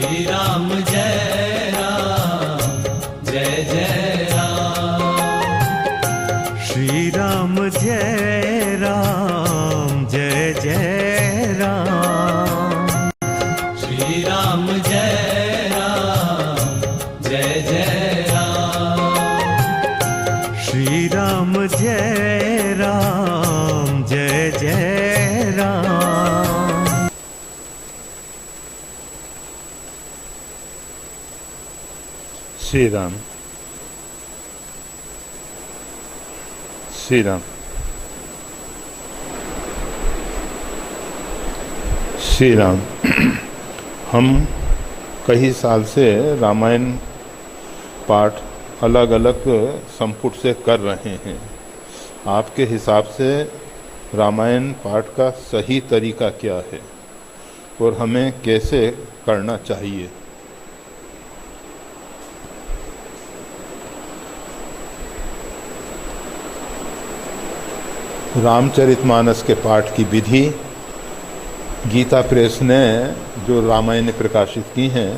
श्री राम जय राम जय जय राम। श्री राम जय राम जय जय राम। श्री राम जय राम जय जय राम। श्री राम जय राम जय जय राम। श्री राम श्री राम श्री राम। हम कई साल से रामायण पाठ अलग अलग संपुट से कर रहे हैं। आपके हिसाब से रामायण पाठ का सही तरीका क्या है और हमें कैसे करना चाहिए? रामचरितमानस के पाठ की विधि गीता प्रेस ने जो रामायण प्रकाशित की हैं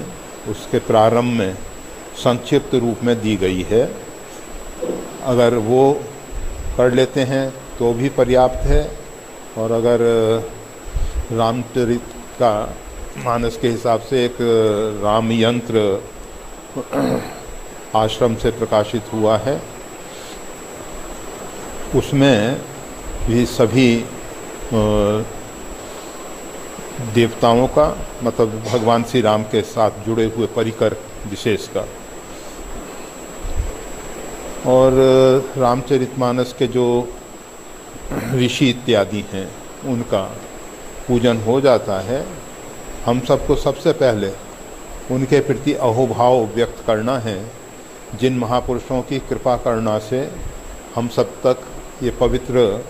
उसके प्रारंभ में संक्षिप्त रूप में दी गई है। अगर वो कर लेते हैं तो भी पर्याप्त है, और अगर रामचरित का मानस के हिसाब से एक राम यंत्र आश्रम से प्रकाशित हुआ है, उसमें भी सभी देवताओं का, मतलब भगवान श्री राम के साथ जुड़े हुए परिकर विशेष का, और रामचरितमानस के जो ऋषि इत्यादि हैं उनका पूजन हो जाता है। हम सबको सबसे पहले उनके प्रति अहोभाव व्यक्त करना है, जिन महापुरुषों की कृपा करना से हम सब तक ये पवित्र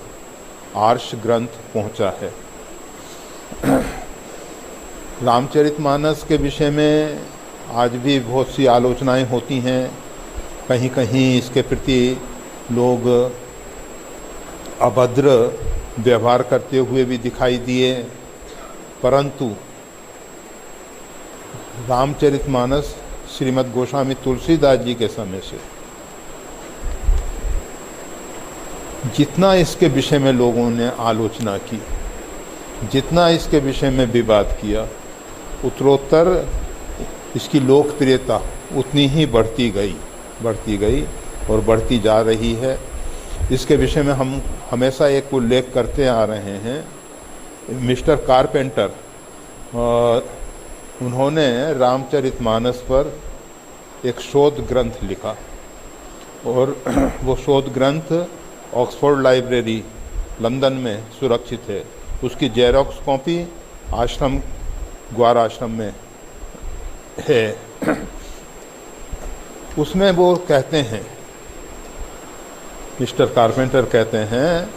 आर्ष ग्रंथ पहुंचा है। रामचरितमानस के विषय में आज भी बहुत सी आलोचनाएं होती हैं। कहीं कहीं इसके प्रति लोग अभद्र व्यवहार करते हुए भी दिखाई दिए, परंतु रामचरितमानस श्रीमद् गोस्वामी तुलसीदास जी के समय से जितना इसके विषय में लोगों ने आलोचना की, जितना इसके विषय में विवाद किया, उत्तरोत्तर इसकी लोकप्रियता उतनी ही बढ़ती गई और बढ़ती जा रही है। इसके विषय में हम हमेशा एक उल्लेख करते आ रहे हैं। मिस्टर कारपेंटर, उन्होंने रामचरितमानस पर एक शोध ग्रंथ लिखा, और वो शोध ग्रंथ ऑक्सफोर्ड लाइब्रेरी लंदन में सुरक्षित है। उसकी जेरोक्स कॉपी आश्रम ग्वार आश्रम में है। उसमें वो कहते हैं, मिस्टर कारपेंटर कहते हैं,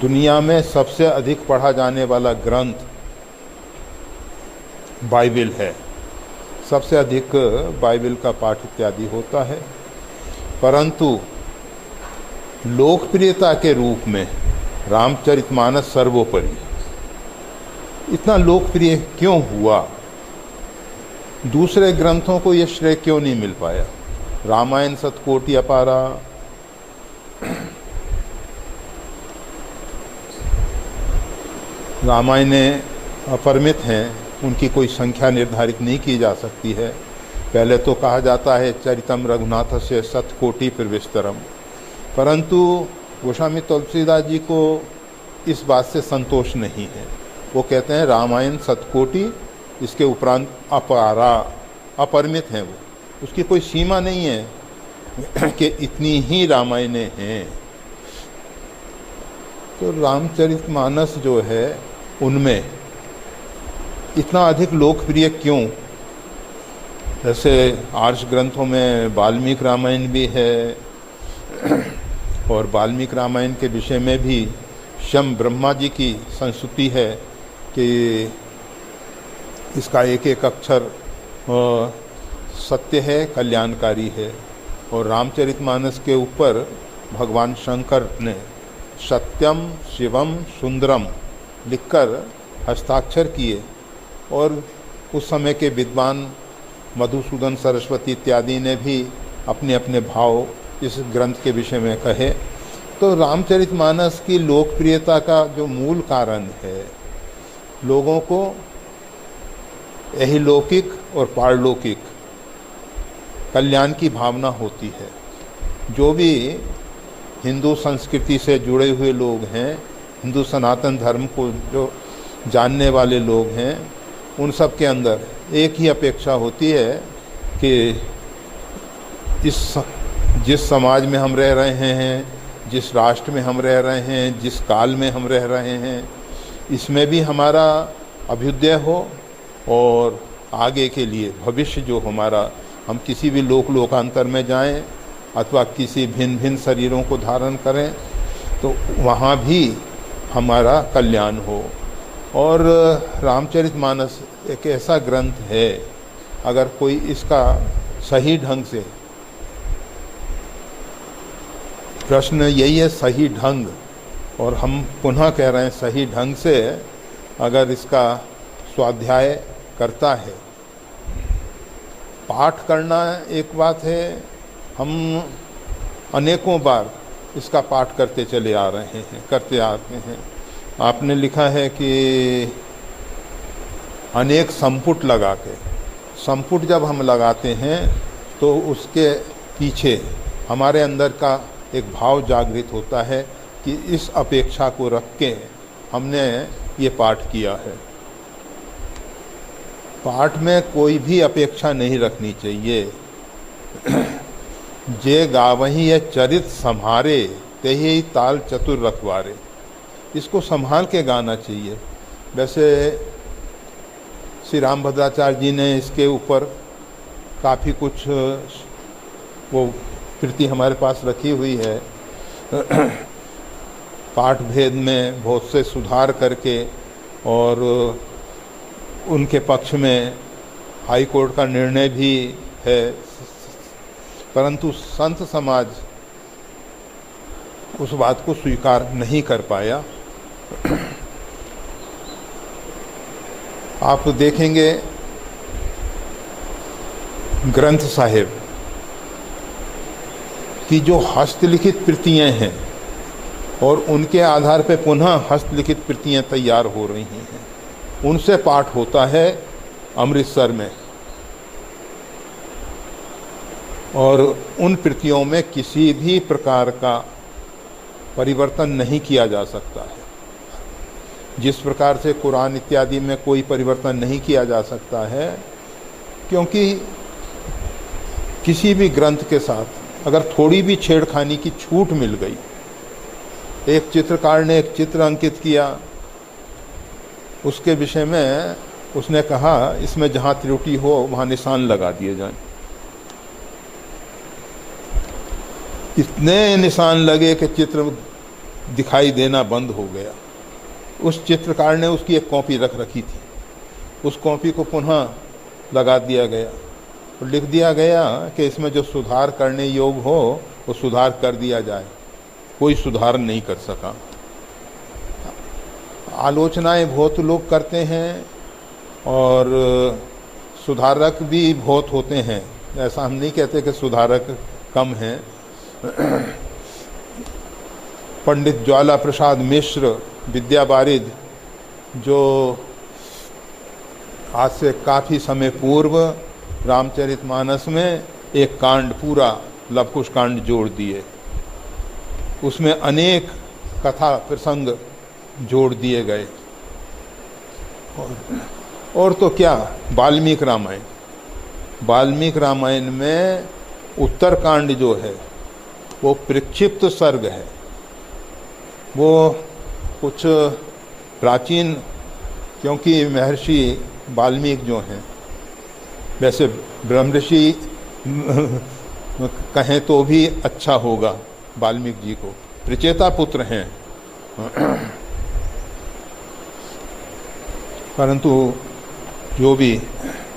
दुनिया में सबसे अधिक पढ़ा जाने वाला ग्रंथ बाइबिल है। सबसे अधिक बाइबिल का पाठ इत्यादि होता है, परंतु लोकप्रियता के रूप में रामचरितमानस सर्वोपरि। इतना लोकप्रिय क्यों हुआ? दूसरे ग्रंथों को ये श्रेय क्यों नहीं मिल पाया? रामायण शतकोटि अपारा, रामायण अपरिमित हैं, उनकी कोई संख्या निर्धारित नहीं की जा सकती है। पहले तो कहा जाता है चरितम रघुनाथस्य शतकोटि प्रविस्तरम, परंतु गोस्वामी तुलसीदास जी को इस बात से संतोष नहीं है। वो कहते हैं रामायण शतकोटि, इसके उपरांत अपारा, अपरिमित हैं वो, उसकी कोई सीमा नहीं है कि इतनी ही रामायणें हैं। तो रामचरितमानस जो है उनमें इतना अधिक लोकप्रिय क्यों? जैसे आर्ष ग्रंथों में वाल्मीकि रामायण भी है, और वाल्मीकि रामायण के विषय में भी शम ब्रह्मा जी की संस्तुति है कि इसका एक एक अक्षर सत्य है, कल्याणकारी है। और रामचरितमानस के ऊपर भगवान शंकर ने सत्यम शिवम सुंदरम लिखकर हस्ताक्षर किए, और उस समय के विद्वान मधुसूदन सरस्वती इत्यादि ने भी अपने अपने भाव इस ग्रंथ के विषय में कहे। तो रामचरितमानस की लोकप्रियता का जो मूल कारण है, लोगों को यही लौकिक और पारलौकिक कल्याण की भावना होती है। जो भी हिंदू संस्कृति से जुड़े हुए लोग हैं, हिंदू सनातन धर्म को जो जानने वाले लोग हैं, उन सब के अंदर एक ही अपेक्षा होती है कि जिस समाज में हम रह रहे हैं, जिस राष्ट्र में हम रह रहे हैं, जिस काल में हम रह रहे हैं, इसमें भी हमारा अभ्युदय हो और आगे के लिए भविष्य जो हमारा, हम किसी भी लोकांतर में जाएं अथवा किसी भिन्न भिन्न शरीरों को धारण करें तो वहाँ भी हमारा कल्याण हो। और रामचरितमानस एक ऐसा ग्रंथ है, अगर कोई इसका सही ढंग से, प्रश्न यही है सही ढंग, और हम पुनः कह रहे हैं सही ढंग से अगर इसका स्वाध्याय करता है। पाठ करना एक बात है, हम अनेकों बार इसका पाठ करते चले आ रहे हैं, करते आते हैं। आपने लिखा है कि अनेक संपुट लगा के, संपुट जब हम लगाते हैं तो उसके पीछे हमारे अंदर का एक भाव जागृत होता है कि इस अपेक्षा को रख के हमने ये पाठ किया है। पाठ में कोई भी अपेक्षा नहीं रखनी चाहिए। जे गावही ये चरित संहारे तेहि ताल चतुर रखवारे, इसको संभाल के गाना चाहिए। वैसे श्री रामभद्राचार्य जी ने इसके ऊपर काफ़ी कुछ वो कृति हमारे पास रखी हुई है। पाठ भेद में बहुत से सुधार करके, और उनके पक्ष में हाई कोर्ट का निर्णय भी है, परंतु संत समाज उस बात को स्वीकार नहीं कर पाया। आप देखेंगे ग्रंथ साहिब की जो हस्तलिखित कृतियाँ हैं और उनके आधार पर पुनः हस्तलिखित कृतियाँ तैयार हो रही हैं, उनसे पाठ होता है अमृतसर में, और उन कृतियों में किसी भी प्रकार का परिवर्तन नहीं किया जा सकता है। जिस प्रकार से कुरान इत्यादि में कोई परिवर्तन नहीं किया जा सकता है, क्योंकि किसी भी ग्रंथ के साथ अगर थोड़ी भी छेड़खानी की छूट मिल गई, एक चित्रकार ने एक चित्र अंकित किया, उसके विषय में उसने कहा इसमें जहाँ त्रुटि हो वहाँ निशान लगा दिए जाएं। इतने निशान लगे कि चित्र दिखाई देना बंद हो गया। उस चित्रकार ने उसकी एक कॉपी रख रखी थी, उस कॉपी को पुनः लगा दिया गया और लिख दिया गया कि इसमें जो सुधार करने योग्य हो वो सुधार कर दिया जाए। कोई सुधार नहीं कर सका। आलोचनाएं बहुत लोग करते हैं और सुधारक भी बहुत होते हैं, ऐसा हम नहीं कहते कि सुधारक कम हैं। पंडित ज्वाला प्रसाद मिश्र विद्या वारिद, जो आज से काफ़ी समय पूर्व रामचरितमानस में एक कांड पूरा लवकुश कांड जोड़ दिए, उसमें अनेक कथा प्रसंग जोड़ दिए गए। और तो क्या, वाल्मीकि रामायण में उत्तरकांड जो है वो प्रक्षिप्त सर्ग है। वो कुछ प्राचीन, क्योंकि महर्षि वाल्मीकि जो हैं, वैसे ब्रह्मऋषि कहें तो भी अच्छा होगा, वाल्मीकि जी को प्रचेता पुत्र हैं, परंतु जो भी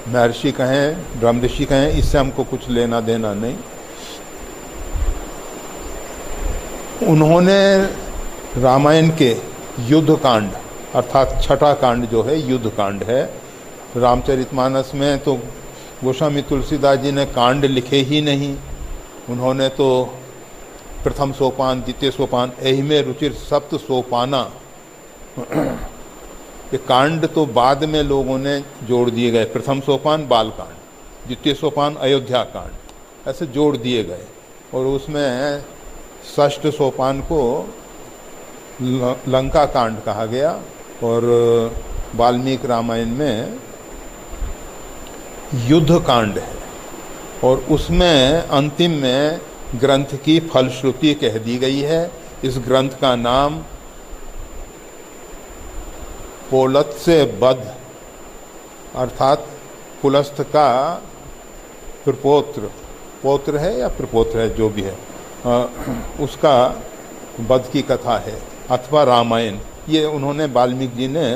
महर्षि कहें ब्रह्मऋषि कहें, इससे हमको कुछ लेना देना नहीं। उन्होंने रामायण के युद्ध कांड अर्थात छठा कांड जो है युद्ध कांड है, रामचरितमानस में तो गोस्वामी तुलसीदास जी ने कांड लिखे ही नहीं। उन्होंने तो प्रथम सोपान, द्वितीय सोपान, एहिमे रुचिर सप्त सोपाना, ये कांड तो बाद में लोगों ने जोड़ दिए गए। प्रथम सोपान बाल कांड, द्वितीय सोपान अयोध्या कांड, ऐसे जोड़ दिए गए। और उसमें षष्ठ सोपान को लंका कांड कहा गया और वाल्मीकि रामायण में युद्ध कांड है। और उसमें अंतिम में ग्रंथ की फलश्रुति कह दी गई है। इस ग्रंथ का नाम पोलत्स्य वध, अर्थात पुलस्त्य का प्रपोत्र, पौत्र है या प्रपोत्र है जो भी है, उसका वध की कथा है अथवा रामायण। ये उन्होंने वाल्मीकि जी ने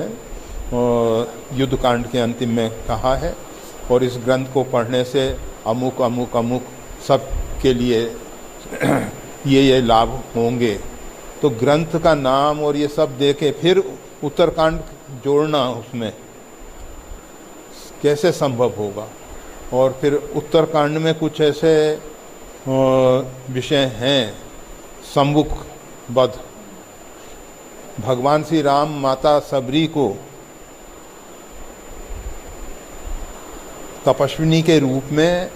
युद्ध कांड के अंतिम में कहा है। और इस ग्रंथ को पढ़ने से अमुक अमुक अमुक सब के लिए ये लाभ होंगे। तो ग्रंथ का नाम और ये सब दे के फिर उत्तरकांड जोड़ना उसमें कैसे संभव होगा। और फिर उत्तरकांड में कुछ ऐसे विषय हैं, सम्मुख वध, भगवान श्री राम माता सबरी को तपस्विनी के रूप में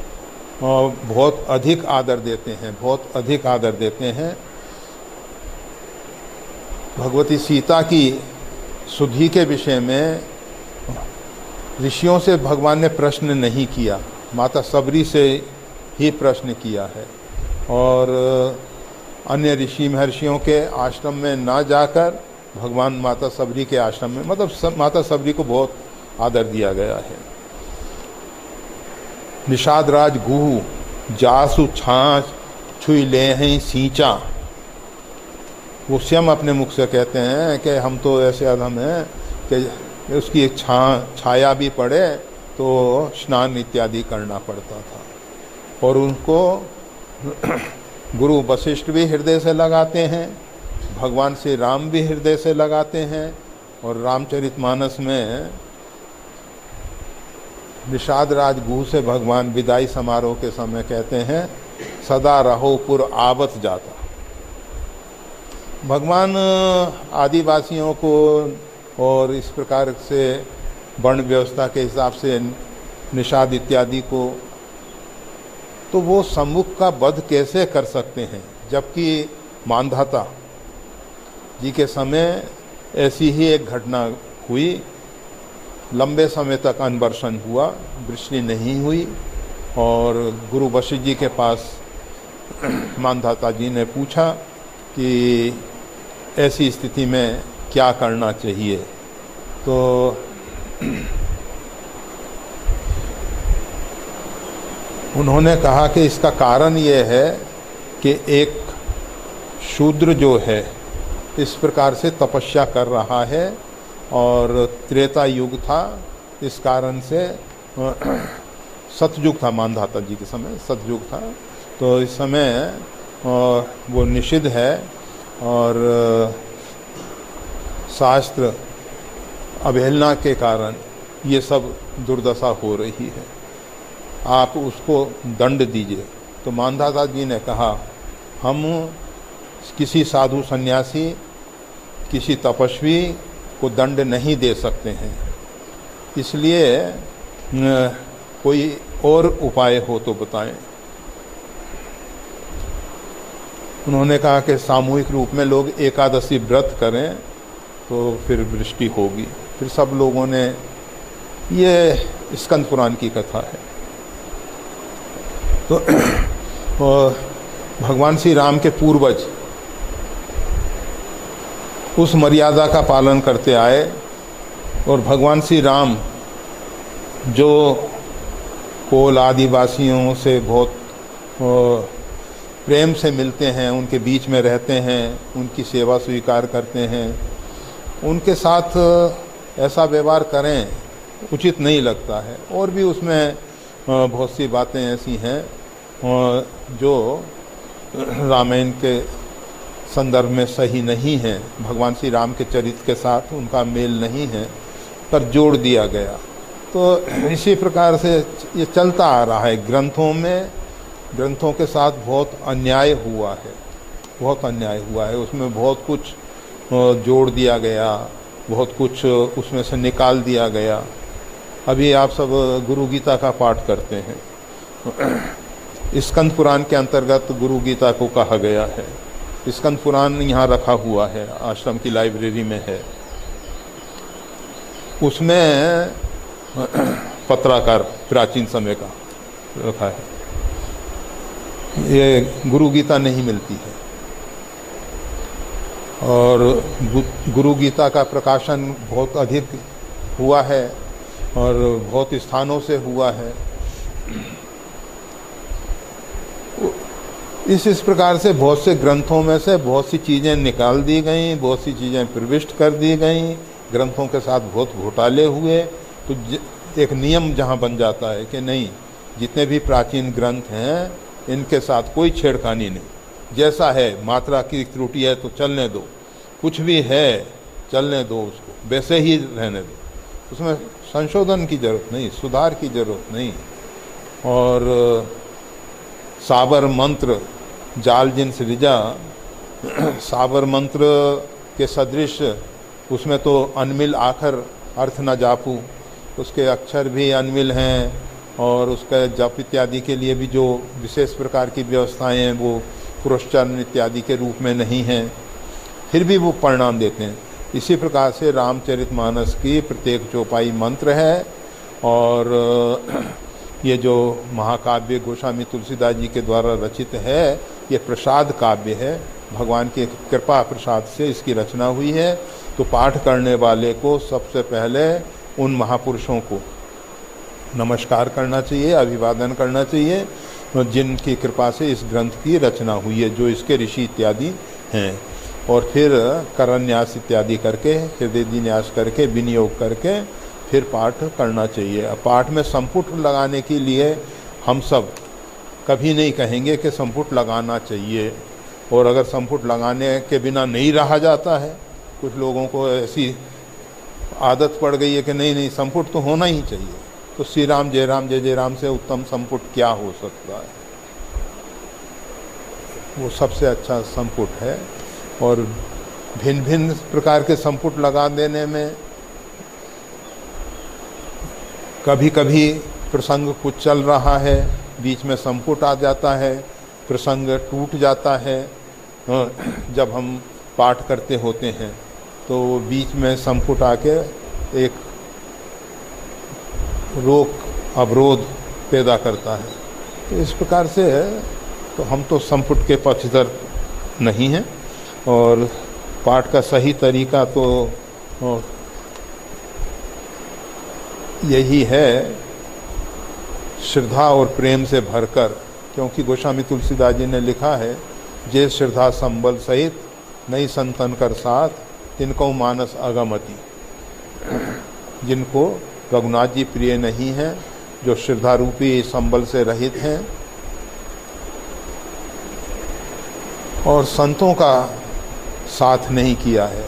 बहुत अधिक आदर देते हैं, बहुत अधिक आदर देते हैं। भगवती सीता की सुधि के विषय में ऋषियों से भगवान ने प्रश्न नहीं किया, माता सबरी से ही प्रश्न किया है। और अन्य ऋषि महर्षियों के आश्रम में ना जाकर भगवान माता सबरी के आश्रम में, मतलब माता सबरी को बहुत आदर दिया गया है। निषाद राज गुहु जासु छाछ छुई ले हैं सींचा, वो स्वयं अपने मुख से कहते हैं कि हम तो ऐसे अधम हैं कि उसकी एक छाया भी पड़े तो स्नान इत्यादि करना पड़ता था। और उनको गुरु वशिष्ठ भी हृदय से लगाते हैं, भगवान श्री राम भी हृदय से लगाते हैं। और रामचरितमानस में निषाद राज गुहु से भगवान विदाई समारोह के समय कहते हैं, सदा रहो पुर आवत जाता। भगवान आदिवासियों को और इस प्रकार से वर्ण व्यवस्था के हिसाब से निषाद इत्यादि को, तो वो सम्मुख का वध कैसे कर सकते हैं, जबकि मानधाता जी के समय ऐसी ही एक घटना हुई। लंबे समय तक अनवर्षण हुआ, वृष्टि नहीं हुई। और गुरु वशिष्ठ जी के पास मानधाता जी ने पूछा कि ऐसी स्थिति में क्या करना चाहिए। तो उन्होंने कहा कि इसका कारण ये है कि एक शूद्र जो है इस प्रकार से तपस्या कर रहा है और त्रेता युग था, इस कारण से सतयुग था, मानधाता जी के समय सतयुग था। तो इस समय वो निषिद्ध है और शास्त्र अवहेलना के कारण ये सब दुर्दशा हो रही है, आप उसको दंड दीजिए। तो मानधाता जी ने कहा, हम किसी साधु सन्यासी, किसी तपस्वी को दंड नहीं दे सकते हैं, इसलिए कोई और उपाय हो तो बताएं। उन्होंने कहा कि सामूहिक रूप में लोग एकादशी व्रत करें तो फिर वृष्टि होगी। फिर सब लोगों ने, ये स्कंद पुराण की कथा है। तो भगवान श्री राम के पूर्वज उस मर्यादा का पालन करते आए और भगवान श्री राम जो कोल आदिवासियों से बहुत प्रेम से मिलते हैं, उनके बीच में रहते हैं, उनकी सेवा स्वीकार करते हैं, उनके साथ ऐसा व्यवहार करें उचित नहीं लगता है। और भी उसमें बहुत सी बातें ऐसी हैं जो रामायण के संदर्भ में सही नहीं है, भगवान श्री राम के चरित्र के साथ उनका मेल नहीं है, पर जोड़ दिया गया। तो इसी प्रकार से ये चलता आ रहा है। ग्रंथों के साथ बहुत अन्याय हुआ है, बहुत अन्याय हुआ है। उसमें बहुत कुछ जोड़ दिया गया, बहुत कुछ उसमें से निकाल दिया गया। अभी आप सब गुरु गीता का पाठ करते हैं। स्कंद पुराण के अंतर्गत गुरु गीता को कहा गया है। स्कंद पुराण यहाँ रखा हुआ है, आश्रम की लाइब्रेरी में है। उसमें पत्राकार प्राचीन समय का रखा है। ये गुरु गीता नहीं मिलती है। और गुरु गीता का प्रकाशन बहुत अधिक हुआ है और बहुत स्थानों से हुआ है। इस प्रकार से बहुत से ग्रंथों में से बहुत सी चीज़ें निकाल दी गई, बहुत सी चीज़ें प्रविष्ट कर दी गई। ग्रंथों के साथ बहुत घोटाले हुए। तो एक नियम जहाँ बन जाता है कि नहीं, जितने भी प्राचीन ग्रंथ हैं इनके साथ कोई छेड़खानी नहीं। जैसा है, मात्रा की त्रुटि है तो चलने दो, कुछ भी है चलने दो, उसको वैसे ही रहने दो, उसमें संशोधन की जरूरत नहीं, सुधार की जरूरत नहीं। और साबर मंत्र जाल जिन सृजा, साबर मंत्र के सदृश उसमें तो अनमिल आखर अर्थ न जापू, उसके अक्षर भी अनमिल हैं और उसका जप इत्यादि के लिए भी जो विशेष प्रकार की व्यवस्थाएं हैं वो पुरस्चरण इत्यादि के रूप में नहीं हैं, फिर भी वो परिणाम देते हैं। इसी प्रकार से रामचरितमानस की प्रत्येक चौपाई मंत्र है। और ये जो महाकाव्य गोस्वामी तुलसीदास जी के द्वारा रचित है, ये प्रसाद काव्य है। भगवान की कृपा प्रसाद से इसकी रचना हुई है। तो पाठ करने वाले को सबसे पहले उन महापुरुषों को नमस्कार करना चाहिए, अभिवादन करना चाहिए, जिनकी कृपा से इस ग्रंथ की रचना हुई है, जो इसके ऋषि इत्यादि हैं। और फिर करन्यास इत्यादि करके, हृदय न्यास करके, विनियोग करके फिर पाठ करना चाहिए। पाठ में संपुट लगाने के लिए हम सब कभी नहीं कहेंगे कि संपुट लगाना चाहिए। और अगर संपुट लगाने के बिना नहीं रहा जाता है, कुछ लोगों को ऐसी आदत पड़ गई है कि नहीं संपुट तो होना ही चाहिए, तो श्री राम जय राम जय जय राम से उत्तम संपुट क्या हो सकता है। वो सबसे अच्छा संपुट है। और भिन्न भिन्न प्रकार के संपुट लगा देने में कभी कभी प्रसंग कुछ चल रहा है, बीच में संपुट आ जाता है, प्रसंग टूट जाता है। जब हम पाठ करते होते हैं तो बीच में संपुट आके एक रोक अवरोध पैदा करता है। तो इस प्रकार से तो हम तो संपुट के पक्षधर नहीं हैं। और पाठ का सही तरीका तो यही है, श्रद्धा और प्रेम से भरकर। क्योंकि गोस्वामी तुलसीदास जी ने लिखा है, जे श्रद्धा संबल सहित नई संतन कर साथ, तिनको मानस अगमति। जिनको रघुनाथ जी प्रिय नहीं हैं, जो श्रद्धा रूपी संबल से रहित हैं और संतों का साथ नहीं किया है,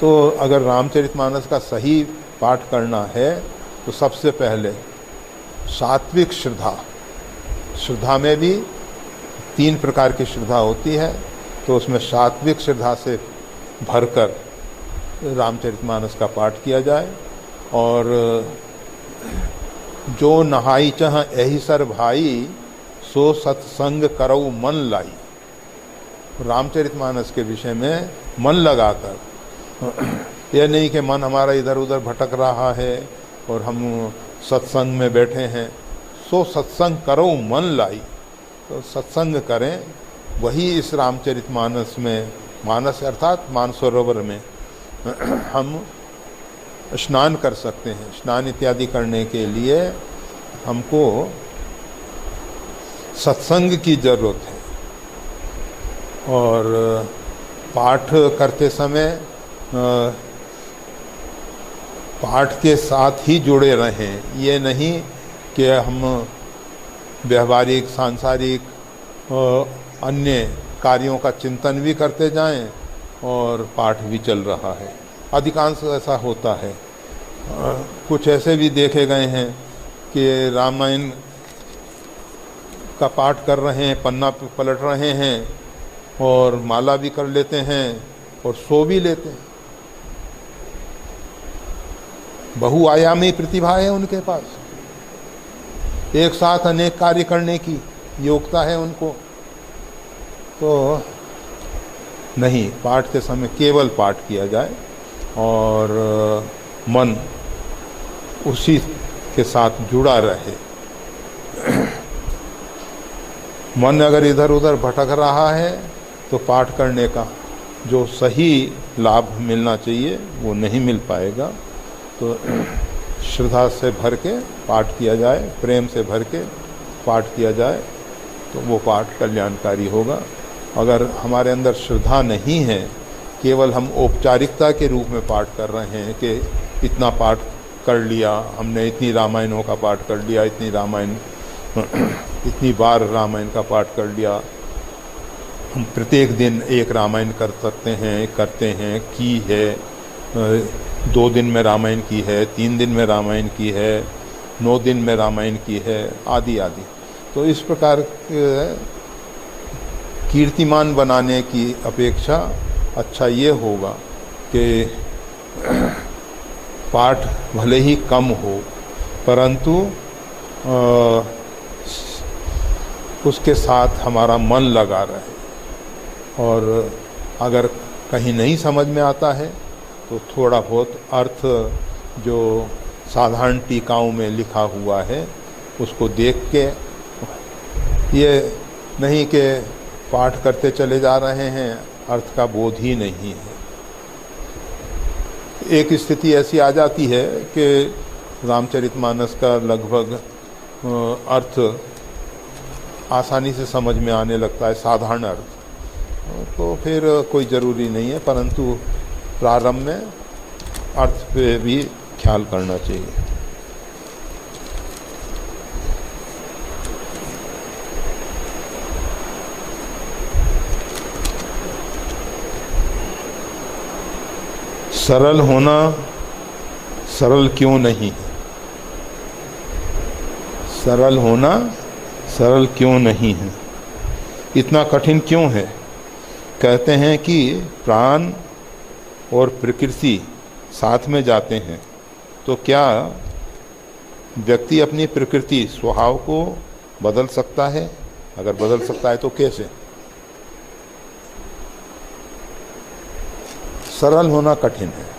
तो अगर रामचरितमानस का सही पाठ करना है तो सबसे पहले सात्विक श्रद्धा में भी 3 प्रकार की श्रद्धा होती है। तो उसमें सात्विक श्रद्धा से भरकर रामचरितमानस का पाठ किया जाए। और जो नहाई चह यही सर भाई, सो सत्संग करऊ मन लाई। रामचरितमानस के विषय में मन लगाकर, यह नहीं कि मन हमारा इधर उधर भटक रहा है और हम सत्संग में बैठे हैं, सो सत्संग करो मन लाई। तो सत्संग करें, वही इस रामचरितमानस में, मानस अर्थात मानसरोवर में हम स्नान कर सकते हैं। स्नान इत्यादि करने के लिए हमको सत्संग की जरूरत है। और पाठ करते समय पाठ के साथ ही जुड़े रहें। ये नहीं कि हम व्यवहारिक, सांसारिक अन्य कार्यों का चिंतन भी करते जाएं और पाठ भी चल रहा है। अधिकांश ऐसा होता है कुछ ऐसे भी देखे गए हैं कि रामायण का पाठ कर रहे हैं, पन्ना पलट रहे हैं और माला भी कर लेते हैं और सो भी लेते हैं। बहुआयामी प्रतिभा है उनके पास, एक साथ अनेक कार्य करने की योग्यता है उनको। तो नहीं, पाठ के समय केवल पाठ किया जाए और मन उसी के साथ जुड़ा रहे। मन अगर इधर उधर भटक रहा है तो पाठ करने का जो सही लाभ मिलना चाहिए वो नहीं मिल पाएगा। तो श्रद्धा से भर के पाठ किया जाए, प्रेम से भर के पाठ किया जाए तो वो पाठ कल्याणकारी होगा। अगर हमारे अंदर श्रद्धा नहीं है, केवल हम औपचारिकता के रूप में पाठ कर रहे हैं कि इतना पाठ कर लिया हमने, इतनी रामायणों का पाठ कर लिया, इतनी बार रामायण का पाठ कर लिया, हम प्रत्येक दिन एक रामायण कर सकते हैं, करते हैं, की है, 2 दिन में रामायण की है, 3 दिन में रामायण की है, 9 दिन में रामायण की है, आदि आदि। तो इस प्रकार कीर्तिमान बनाने की अपेक्षा अच्छा ये होगा कि पाठ भले ही कम हो परंतु उसके साथ हमारा मन लगा रहे। और अगर कहीं नहीं समझ में आता है तो थोड़ा बहुत अर्थ जो साधारण टीकाओं में लिखा हुआ है उसको देख के, ये नहीं कि पाठ करते चले जा रहे हैं, अर्थ का बोध ही नहीं है। एक स्थिति ऐसी आ जाती है कि रामचरितमानस का लगभग अर्थ आसानी से समझ में आने लगता है, साधारण अर्थ, तो फिर कोई ज़रूरी नहीं है, परंतु प्रारंभ में अर्थ पे भी ख्याल करना चाहिए। सरल होना सरल क्यों नहीं है? सरल होना सरल क्यों नहीं है? इतना कठिन क्यों है? कहते हैं कि प्राण और प्रकृति साथ में जाते हैं, तो क्या व्यक्ति अपनी प्रकृति स्वभाव को बदल सकता है? अगर बदल सकता है तो कैसे? सरल होना कठिन है।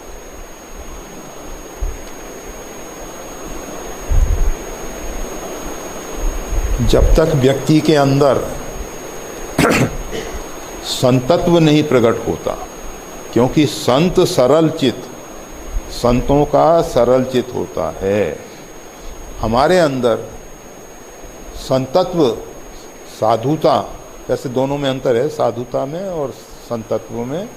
जब तक व्यक्ति के अंदर संतत्व नहीं प्रकट होता, क्योंकि संत सरल चित्त, संतों का सरल चित्त होता है। हमारे अंदर संतत्व, साधुता, वैसे दोनों में अंतर है, साधुता में और संतत्व में,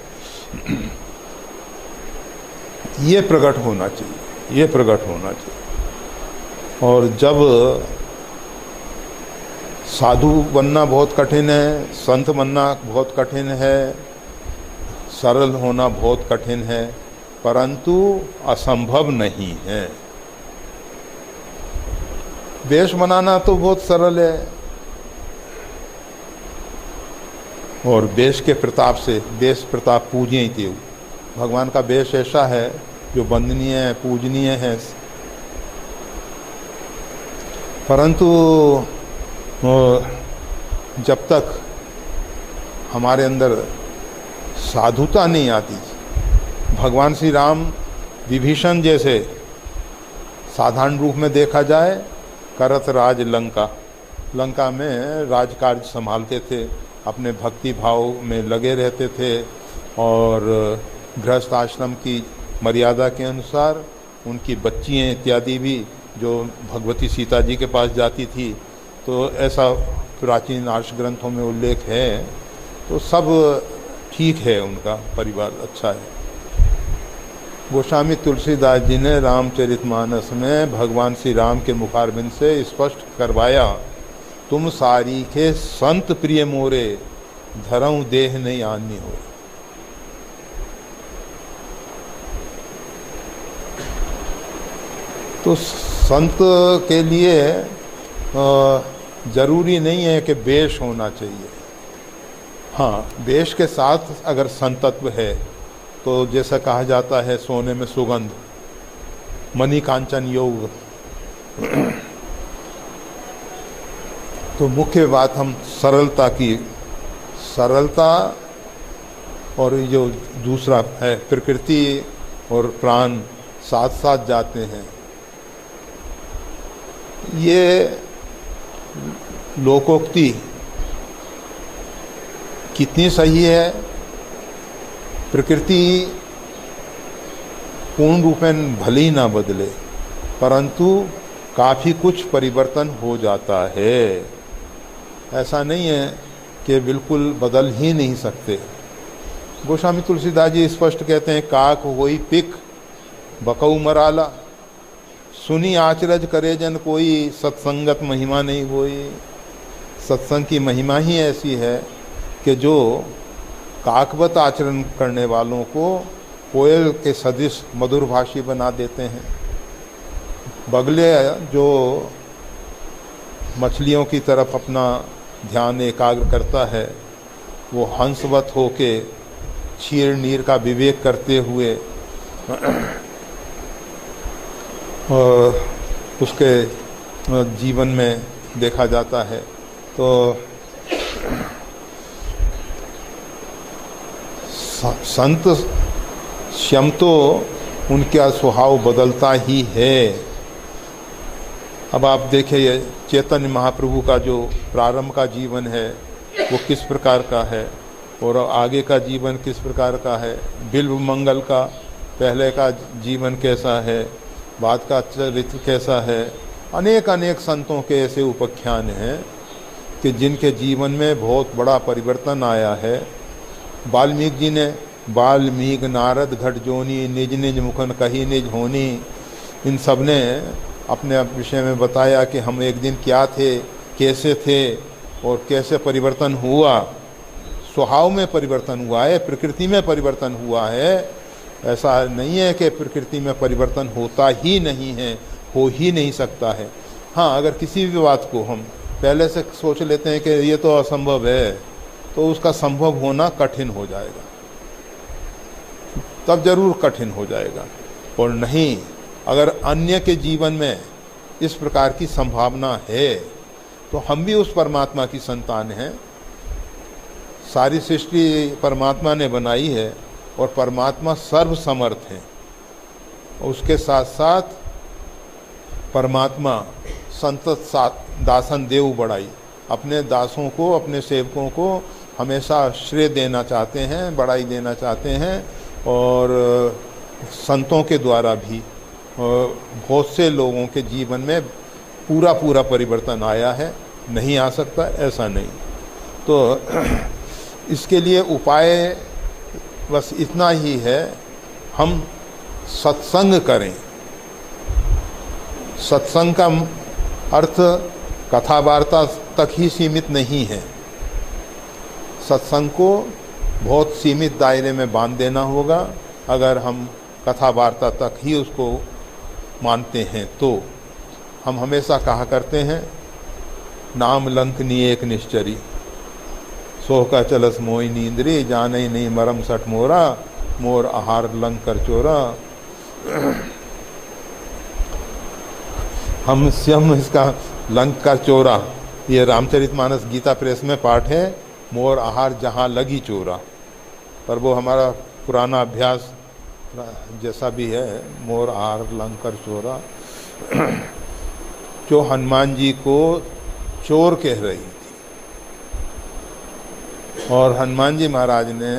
ये प्रकट होना चाहिए, ये प्रकट होना चाहिए। और जब साधु बनना बहुत कठिन है, संत बनना बहुत कठिन है, सरल होना बहुत कठिन है, परंतु असंभव नहीं है। वेश बनाना तो बहुत सरल है, और वेश के प्रताप से, वेश प्रताप पूज्य ही थे। भगवान का वेश ऐसा है जो वंदनीय है, पूजनीय है, परंतु जब तक हमारे अंदर साधुता नहीं आती, भगवान श्री राम विभीषण जैसे साधारण रूप में देखा जाए करत राज लंका, लंका में राजकार्य संभालते थे, अपने भक्ति भाव में लगे रहते थे और गृहस्थ आश्रम की मर्यादा के अनुसार उनकी बच्चियाँ इत्यादि भी जो भगवती सीता जी के पास जाती थी, तो ऐसा प्राचीन आर्ष ग्रंथों में उल्लेख है। तो सब ठीक है, उनका परिवार अच्छा है। गोस्वामी तुलसीदास जी ने रामचरितमानस में भगवान श्री राम के मुखारबिंद से स्पष्ट करवाया, तुम सारी के संत प्रिय मोरे, धरऊं देह नहीं आनी हो। तो संत के लिए जरूरी नहीं है कि वेश होना चाहिए। हाँ, वेश के साथ अगर संतत्व है तो जैसा कहा जाता है सोने में सुगंध, मणि कांचन योग। तो मुख्य बात हम सरलता की, सरलता और जो दूसरा है प्रकृति और प्राण साथ साथ जाते हैं। ये लोकोक्ति कितनी सही है? प्रकृति पूर्ण रूपेण भले ही ना बदले, परंतु काफ़ी कुछ परिवर्तन हो जाता है। ऐसा नहीं है कि बिल्कुल बदल ही नहीं सकते। गोस्वामी तुलसीदास जी स्पष्ट कहते हैं, काक होई पिक बकऊ मराला, सुनी आचरज करे जन कोई, सत्संगत महिमा नहीं होई। सत्संग की महिमा ही ऐसी है कि जो काकवत आचरण करने वालों को कोयल के सदृश मधुर भाषी बना देते हैं। बगले जो मछलियों की तरफ अपना ध्यान एकाग्र करता है, वो हंसवत होके क्षीर नीर का विवेक करते हुए उसके जीवन में देखा जाता है। तो संत श्यम तो उनका स्वभाव बदलता ही है। अब आप देखिए चैतन्य महाप्रभु का जो प्रारंभ का जीवन है वो किस प्रकार का है और आगे का जीवन किस प्रकार का है। बिल्व मंगल का पहले का जीवन कैसा है, बाद का चरित्र कैसा है। अनेक अनेक संतों के ऐसे उपाख्यान हैं कि जिनके जीवन में बहुत बड़ा परिवर्तन आया है। वाल्मीकि जी ने वाल्मीकि नारद घट जोनी, निज निज मुखन कही निज होनी, इन सब ने अपने विषय में बताया कि हम एक दिन क्या थे, कैसे थे और कैसे परिवर्तन हुआ। स्वभाव में परिवर्तन हुआ है, प्रकृति में परिवर्तन हुआ है। ऐसा नहीं है कि प्रकृति में परिवर्तन होता ही नहीं है, हो ही नहीं सकता है। हाँ, अगर किसी भी बात को हम पहले से सोच लेते हैं कि ये तो असंभव है, तो उसका संभव होना कठिन हो जाएगा, तब जरूर कठिन हो जाएगा। और नहीं, अगर अन्य के जीवन में इस प्रकार की संभावना है तो हम भी उस परमात्मा की संतान हैं। सारी सृष्टि परमात्मा ने बनाई है और परमात्मा सर्वसमर्थ है। उसके साथ साथ परमात्मा संतत दासन देव बढ़ाई, अपने दासों को, अपने सेवकों को हमेशा श्रेय देना चाहते हैं, बढ़ाई देना चाहते हैं। और संतों के द्वारा भी बहुत से लोगों के जीवन में पूरा पूरा परिवर्तन आया है। नहीं आ सकता ऐसा नहीं। तो इसके लिए उपाय बस इतना ही है, हम सत्संग करें। सत्संग का अर्थ कथा वार्ता तक ही सीमित नहीं है। सत्संग को बहुत सीमित दायरे में बांध देना होगा। अगर हम कथा वार्ता तक ही उसको मानते हैं तो हम हमेशा कहा करते हैं, नाम लंकनी एक निश्चरी, सोह का चलस मोई नींद्री, जाने नहीं मरम सठ मोरा, मोर आहार लंक कर चोरा। हम स्वयं इसका लंक कर चोरा, ये रामचरितमानस गीता प्रेस में पाठ है, मोर आहार जहाँ लगी चोरा। पर वो हमारा पुराना अभ्यास जैसा भी है, मोर आहार लंक कर चोरा, जो हनुमान जी को चोर कह रही थी। और हनुमान जी महाराज ने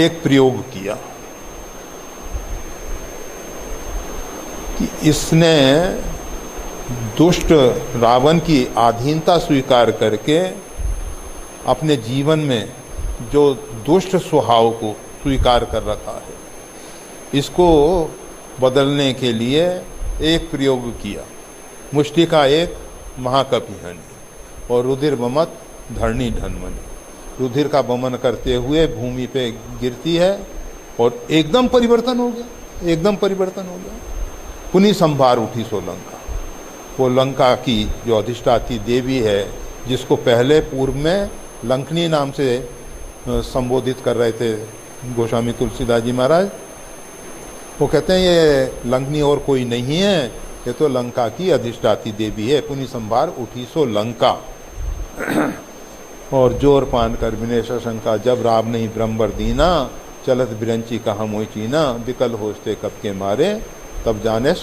एक प्रयोग किया कि इसने दुष्ट रावण की अधीनता स्वीकार करके अपने जीवन में जो दुष्ट स्वभाव को स्वीकार कर रखा है, इसको बदलने के लिए एक प्रयोग किया। मुष्टि का एक महाकपि हनि और रुधिर बमत धरणी धनमनि। रुधिर का बमन करते हुए भूमि पे गिरती है और एकदम परिवर्तन हो गया, एकदम परिवर्तन हो गया। पुनि संभार उठी सो लंका। वो लंका की जो अधिष्ठाती देवी है, जिसको पहले पूर्व में लंकनी नाम से संबोधित कर रहे थे गोस्वामी तुलसीदास जी महाराज, वो कहते हैं ये लंकनी और कोई नहीं है, ये तो लंका की अधिष्ठाती देवी है। पुनि संभार उठी सो लंका। और जोर पान कर विनेश शंका, जब राम नहीं ब्रह्मवर दीना, चलत बिरंची कहा मोई चीना, विकल होस्ते कब के मारे, तब जाने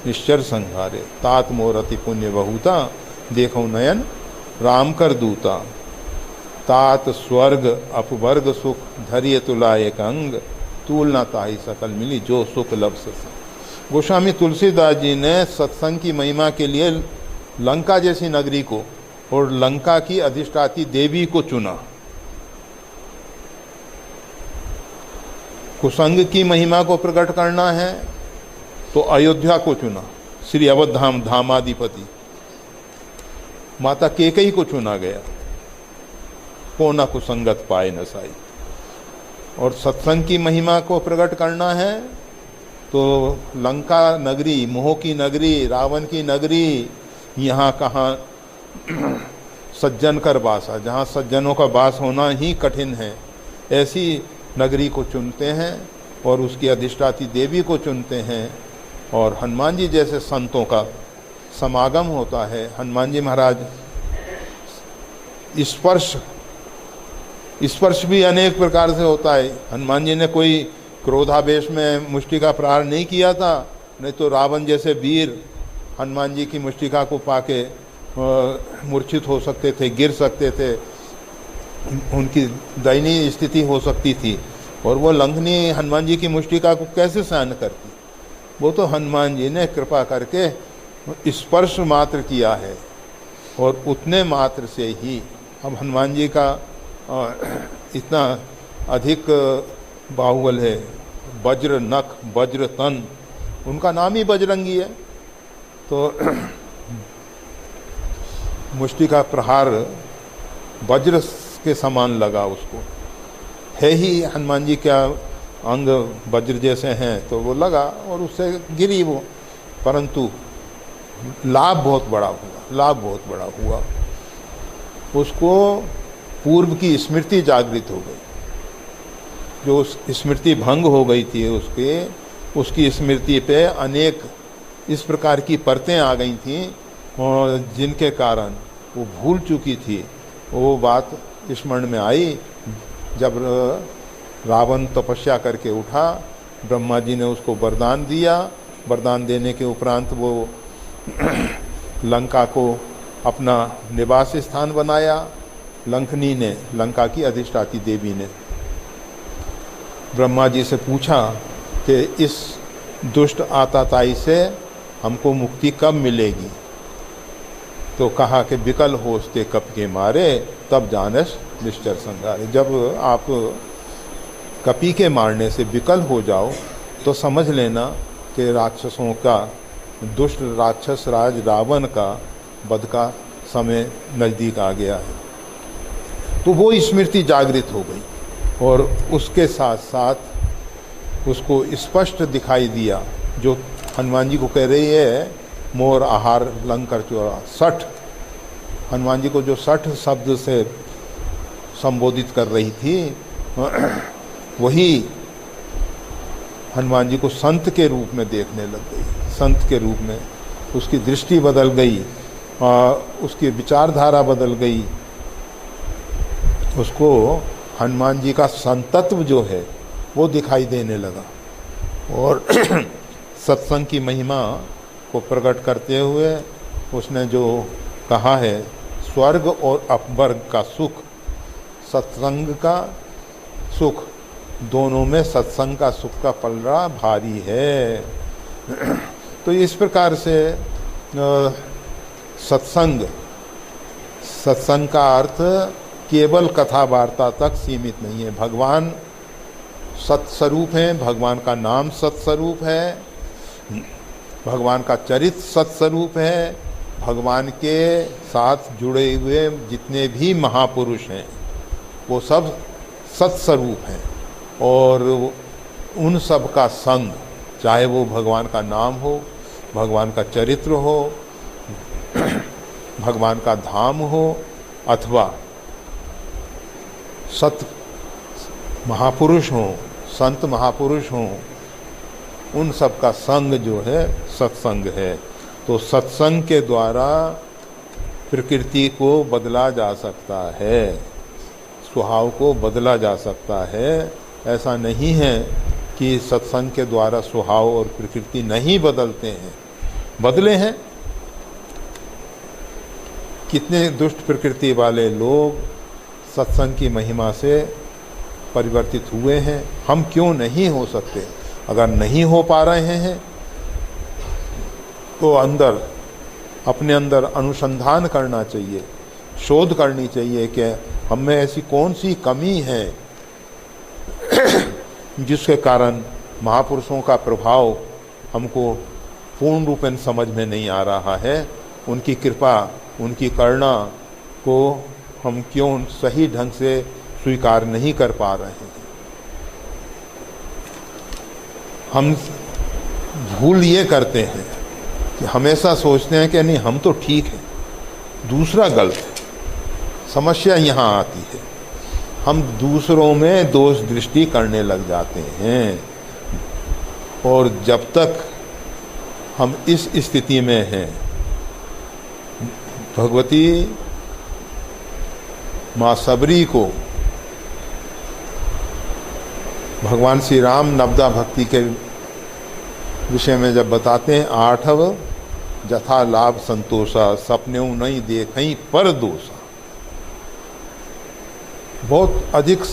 निश्चर संहारे। तात मोर अति पुण्य बहुता, देखो नयन राम कर दूता। तात स्वर्ग अपवर्ग सुख, धरिय तुला एक अंग, तूल ना ताही सकल मिली, जो सुख लब सत्संग। गोस्वामी तुलसीदास जी ने सत्संग की महिमा के लिए लंका जैसी नगरी को और लंका की अधिष्ठाती देवी को चुना। कुसंग की महिमा को प्रकट करना है तो अयोध्या को चुना, श्री अवधाम धामाधिपति माता केकई को चुना गया, को न कुसंगत पाए न साई। और सत्संग की महिमा को प्रकट करना है तो लंका नगरी, मोह की नगरी, रावण की नगरी, यहाँ कहाँ सज्जन कर वासा, जहाँ सज्जनों का वास होना ही कठिन है, ऐसी नगरी को चुनते हैं और उसकी अधिष्ठाती देवी को चुनते हैं। और हनुमान जी जैसे संतों का समागम होता है। हनुमान जी महाराज स्पर्श भी अनेक प्रकार से होता है। हनुमान जी ने कोई क्रोधावेश में मुष्टिका प्रहार नहीं किया था, नहीं तो रावण जैसे वीर हनुमान जी की मुष्टिका को पाके मूर्छित हो सकते थे, गिर सकते थे, उनकी दयनीय स्थिति हो सकती थी। और वो लंघनी हनुमान जी की मुष्टिका को कैसे सहन करती? वो तो हनुमान जी ने कृपा करके स्पर्श मात्र किया है और उतने मात्र से ही अब हनुमान जी का इतना अधिक बाहुबल है, वज्र नख वज्र तन, उनका नाम ही बजरंगी है। तो मुष्टिका प्रहार वज्र के समान लगा उसको, है ही हनुमान जी का अंग वज्र जैसे हैं, तो वो लगा और उससे गिरी वो, परंतु लाभ बहुत बड़ा हुआ, लाभ बहुत बड़ा हुआ। उसको पूर्व की स्मृति जागृत हो गई, जो स्मृति भंग हो गई थी उसकी स्मृति पे अनेक इस प्रकार की परतें आ गई थीं और जिनके कारण वो भूल चुकी थी। वो बात स्मरण में आई जब रावण तपस्या करके उठा, ब्रह्मा जी ने उसको वरदान दिया। वरदान देने के उपरांत वो लंका को अपना निवास स्थान बनाया। लंकनी ने, लंका की अधिष्ठाती देवी ने ब्रह्मा जी से पूछा कि इस दुष्ट आताताई से हमको मुक्ति कब मिलेगी? तो कहा कि विकल होस्ते कप के मारे, तब जानस निश्चर संगारे। जब आप कपी के मारने से विकल हो जाओ तो समझ लेना कि राक्षसों का, दुष्ट राक्षस राज रावण का वध का समय नज़दीक आ गया है। तो वो स्मृति जागृत हो गई और उसके साथ साथ उसको स्पष्ट दिखाई दिया, जो हनुमान जी को कह रही है मोर आहार लंकर चोरा। 60 हनुमान जी को जो 60 शब्द से संबोधित कर रही थी, वही हनुमान जी को संत के रूप में देखने लग गई। संत के रूप में उसकी दृष्टि बदल गई, उसकी विचारधारा बदल गई। उसको हनुमान जी का संतत्व जो है वो दिखाई देने लगा। और सत्संग की महिमा को प्रकट करते हुए उसने जो कहा है, स्वर्ग और अपवर्ग का सुख, सत्संग का सुख, दोनों में सत्संग का सुख का पलड़ा भारी है। तो इस प्रकार से सत्संग का अर्थ केवल कथा वार्ता तक सीमित नहीं है। भगवान सत्स्वरूप हैं, भगवान का नाम सत्स्वरूप है, भगवान का चरित्र सत्स्वरूप है, भगवान के साथ जुड़े हुए जितने भी महापुरुष हैं वो सब सत्स्वरूप हैं। और उन सब का संग, चाहे वो भगवान का नाम हो, भगवान का चरित्र हो, भगवान का धाम हो, अथवा सत महापुरुष हों, संत महापुरुष हों, उन सब का संग जो है सत्संग है। तो सत्संग के द्वारा प्रकृति को बदला जा सकता है, स्वभाव को बदला जा सकता है। ऐसा नहीं है कि सत्संग के द्वारा स्वभाव और प्रकृति नहीं बदलते हैं, बदले हैं। कितने दुष्ट प्रकृति वाले लोग सत्संग की महिमा से परिवर्तित हुए हैं, हम क्यों नहीं हो सकते? अगर नहीं हो पा रहे हैं तो अपने अंदर अनुसंधान करना चाहिए, शोध करनी चाहिए कि हम में ऐसी कौन सी कमी है जिसके कारण महापुरुषों का प्रभाव हमको पूर्ण रूपेण समझ में नहीं आ रहा है। उनकी कृपा, उनकी करुणा को हम क्यों सही ढंग से स्वीकार नहीं कर पा रहे हैं। हम भूल ये करते हैं कि हमेशा सोचते हैं कि नहीं हम तो ठीक हैं, दूसरा गलत है। समस्या यहाँ आती है, हम दूसरों में दोष दृष्टि करने लग जाते हैं, और जब तक हम इस स्थिति में हैं, भगवती माँ सबरी को भगवान श्री राम नवदा भक्ति के विषय में जब बताते हैं, आठव जथा लाभ संतोषा सपने नहीं देखई पर दोषा। बहुत अधिक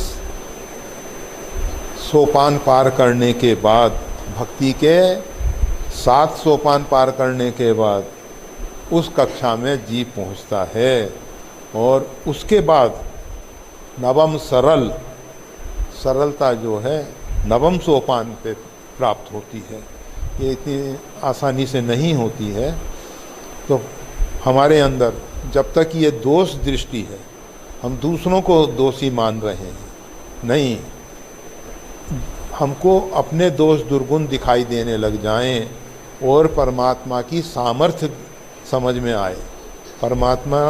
सोपान पार करने के बाद, भक्ति के 7 सोपान पार करने के बाद उस कक्षा में जीव पहुंचता है, और उसके बाद नवम सरलता जो है नवम सोपान पे प्राप्त होती है। ये इतनी आसानी से नहीं होती है। तो हमारे अंदर जब तक ये दोष दृष्टि है, हम दूसरों को दोषी मान रहे हैं, नहीं, हमको अपने दोष दुर्गुण दिखाई देने लग जाएं और परमात्मा की सामर्थ्य समझ में आए। परमात्मा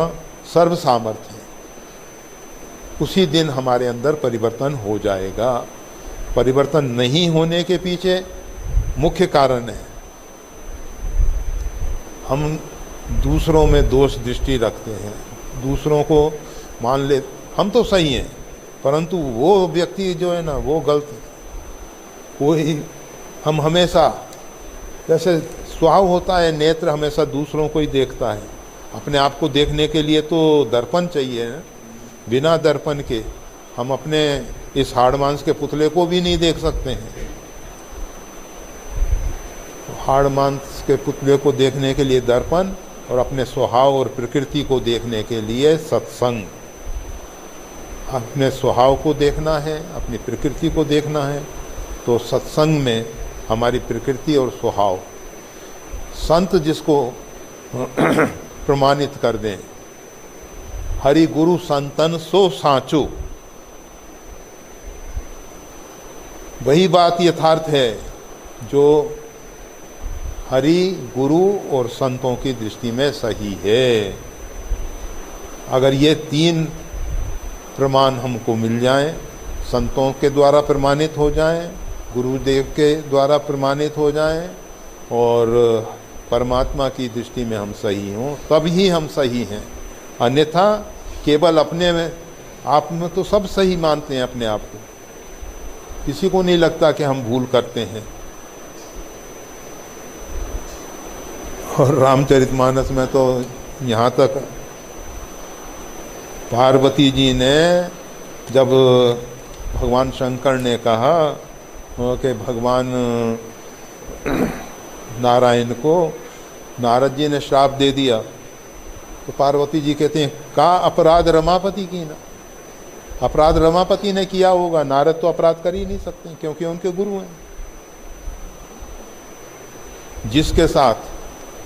सर्व सामर्थ्य है, उसी दिन हमारे अंदर परिवर्तन हो जाएगा। परिवर्तन नहीं होने के पीछे मुख्य कारण है हम दूसरों में दोष दृष्टि रखते हैं, दूसरों को मान ले हम तो सही हैं, परंतु वो व्यक्ति जो है ना वो गलत है। कोई हम हमेशा, जैसे स्वभाव होता है, नेत्र हमेशा दूसरों को ही देखता है, अपने आप को देखने के लिए तो दर्पण चाहिए ना। बिना दर्पण के हम अपने इस हाड़ मांस के पुतले को भी नहीं देख सकते हैं। हाड़ मांस के पुतले को देखने के लिए दर्पण, और अपने स्वभाव और प्रकृति को देखने के लिए सत्संग। अपने स्वभाव को देखना है, अपनी प्रकृति को देखना है, तो सत्संग में हमारी प्रकृति और स्वभाव, संत जिसको प्रमाणित कर दें, हरि गुरु संतन सो साचो, वही बात यथार्थ है जो हरि गुरु और संतों की दृष्टि में सही है। अगर ये 3 प्रमाण हमको मिल जाएं, संतों के द्वारा प्रमाणित हो जाएं, गुरुदेव के द्वारा प्रमाणित हो जाएं, और परमात्मा की दृष्टि में हम सही हों, तब ही हम सही हैं। अन्यथा केवल अपने में आप में तो सब सही मानते हैं अपने आप को, किसी को नहीं लगता कि हम भूल करते हैं। और रामचरितमानस में तो यहाँ तक पार्वती जी ने जब भगवान शंकर ने कहा कि भगवान नारायण को नारद जी ने श्राप दे दिया, तो पार्वती जी कहते हैं का अपराध रमापति की ना। अपराध रमापति ने किया होगा, नारद तो अपराध कर ही नहीं सकते क्योंकि उनके गुरु हैं। जिसके साथ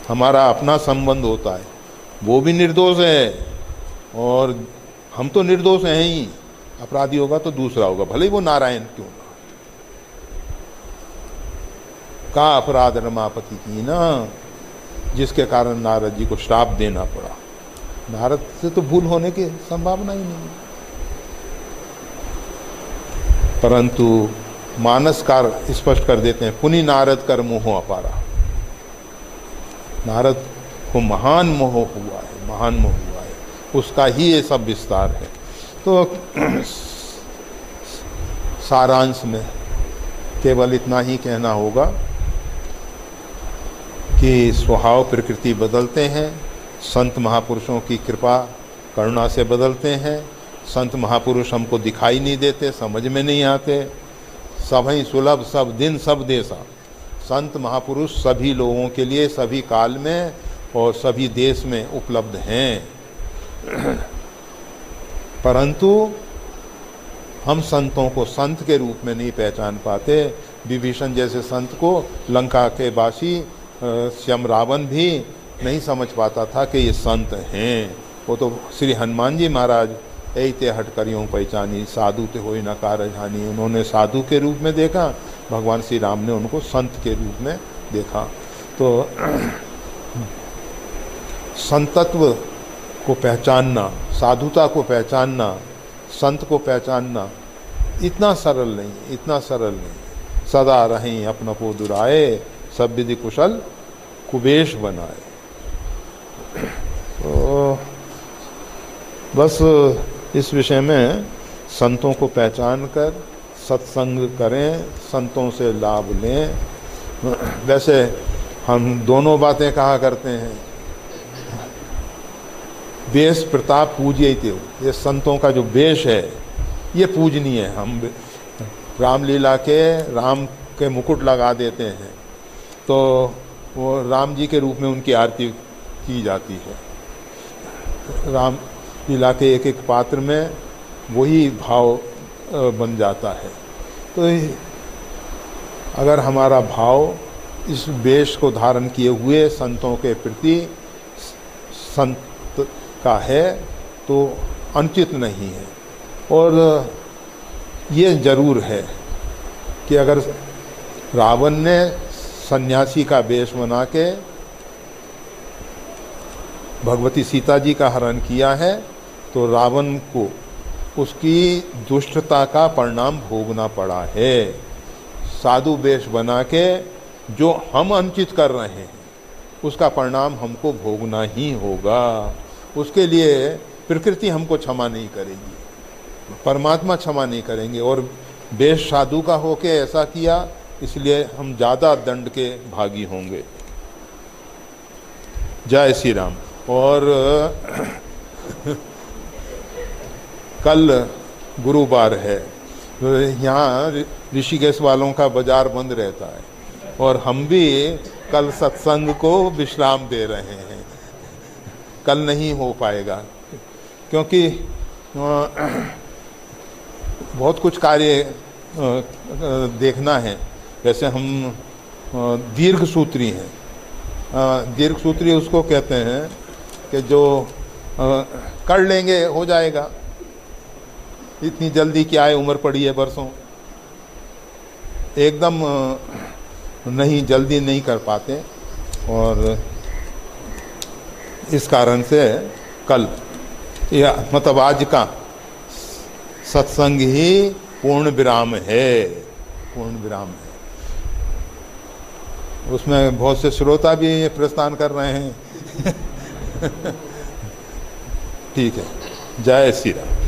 हमारा अपना संबंध होता है वो भी निर्दोष है, और हम तो निर्दोष हैं ही। अपराधी होगा तो दूसरा होगा, भले ही वो नारायण क्यों ना। का अपराध रमापति की ना, जिसके कारण नारद जी को श्राप देना पड़ा। नारद से तो भूल होने की संभावना ही नहीं, परंतु मानसकार स्पष्ट कर देते हैं, पुनि नारद कर मोह अपारा। नारद को महान मोह हुआ है, महान मोह हुआ है, उसका ही ये सब विस्तार है। तो सारांश में केवल इतना ही कहना होगा कि स्वभाव प्रकृति बदलते हैं, संत महापुरुषों की कृपा करुणा से बदलते हैं। संत महापुरुष हमको दिखाई नहीं देते, समझ में नहीं आते। सब ही सुलभ, सब दिन, सब देशा। संत महापुरुष सभी लोगों के लिए सभी काल में और सभी देश में उपलब्ध हैं, परंतु हम संतों को संत के रूप में नहीं पहचान पाते। विभीषण जैसे संत को लंका के वासी श्याम रावण भी नहीं समझ पाता था कि ये संत हैं। वो तो श्री हनुमान जी महाराज ऐते हट करियों पहचानी, साधु ते होई न कारज हानि। उन्होंने साधु के रूप में देखा, भगवान श्री राम ने उनको संत के रूप में देखा। तो संतत्व को पहचानना, साधुता को पहचानना, संत को पहचानना इतना सरल नहीं, इतना सरल नहीं। सदा रहें अपना को दुराए, सब विधि कुशल कुबेश बनाए। तो बस इस विषय में संतों को पहचान कर सत्संग करें, संतों से लाभ लें। वैसे हम दोनों बातें कहा करते हैं, वेश प्रताप पूज्य थे। ये संतों का जो वेश है ये पूजनीय है। हम रामलीला के राम के मुकुट लगा देते हैं तो वो राम जी के रूप में उनकी आरती की जाती है। राम लीला के एक एक पात्र में वही भाव बन जाता है। तो अगर हमारा भाव इस वेश को धारण किए हुए संतों के प्रति संत का है तो अनुचित नहीं है। और ये जरूर है कि अगर रावण ने सन्यासी का वेश बना के भगवती सीता जी का हरण किया है तो रावण को उसकी दुष्टता का परिणाम भोगना पड़ा है। साधु वेश बना के जो हम अनुचित कर रहे हैं उसका परिणाम हमको भोगना ही होगा। उसके लिए प्रकृति हमको क्षमा नहीं करेगी, परमात्मा क्षमा नहीं करेंगे। और वेश साधु का होके ऐसा किया इसलिए हम ज़्यादा दंड के भागी होंगे। जय श्री राम। और कल गुरुवार है, यहाँ ऋषिकेश वालों का बाजार बंद रहता है और हम भी कल सत्संग को विश्राम दे रहे हैं। कल नहीं हो पाएगा क्योंकि बहुत कुछ कार्य देखना है। वैसे हम दीर्घ सूत्री हैं। दीर्घ सूत्री उसको कहते हैं कि जो कर लेंगे हो जाएगा, इतनी जल्दी क्या है, उम्र पड़ी है बरसों, एकदम नहीं, जल्दी नहीं कर पाते। और इस कारण से कल या मतलब आज का सत्संग ही पूर्ण विराम है, पूर्ण विराम है। उसमें बहुत से श्रोता भी प्रस्थान कर रहे हैं। ठीक है, जय श्री राम।